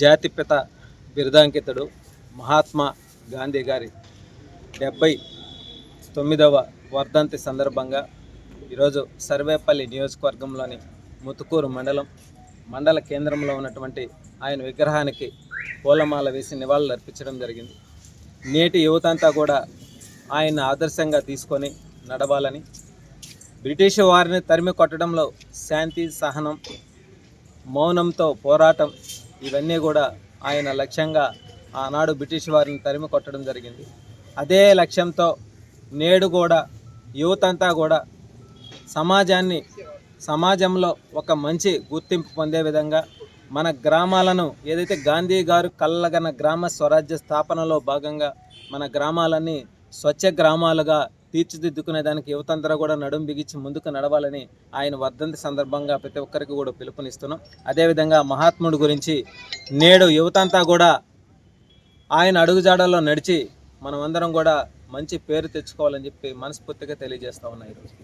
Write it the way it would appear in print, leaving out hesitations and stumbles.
జాతిపిత బిరుదాంకితుడు మహాత్మా గాంధీ గారి 79వ వర్ధంతి సందర్భంగా ఈరోజు సర్వేపల్లి నియోజకవర్గంలోని ముతుకూరు మండల కేంద్రంలో ఉన్నటువంటి ఆయన విగ్రహానికి పూలమాల వేసి నివాళులు అర్పించడం జరిగింది. నేటి యువత అంతా కూడా ఆయన ఆదర్శంగా తీసుకొని నడవాలని, బ్రిటిష్ వారిని తరిమి కొట్టడంలో శాంతి, సహనం, మౌనంతో పోరాటం ఇవన్నీ కూడా ఆయన లక్ష్యంగా ఆనాడు బ్రిటిష్ వారిని తరిమి కొట్టడం జరిగింది. అదే లక్ష్యంతో నేడు కూడా యువతంతా కూడా సమాజంలో ఒక మంచి గుర్తింపు పొందే విధంగా మన గ్రామాలను ఏదైతే గాంధీ గారు కలగన్న గ్రామ స్వరాజ్య స్థాపనలో భాగంగా మన గ్రామాలన్నీ స్వచ్ఛ గ్రామాలుగా తీర్చిదిద్దుకునే దానికి యువతంతా కూడా నడుం బిగించి ముందుకు నడవాలని ఆయన వర్ధంతి సందర్భంగా ప్రతి ఒక్కరికి కూడా పిలుపునిస్తున్నాం. అదేవిధంగా మహాత్ముడి గురించి నేడు యువతంతా కూడా ఆయన అడుగుజాడల్లో నడిచి మనమందరం కూడా మంచి పేరు తెచ్చుకోవాలని చెప్పి మనస్ఫూర్తిగా తెలియజేస్తా ఉన్నా ఈరోజు.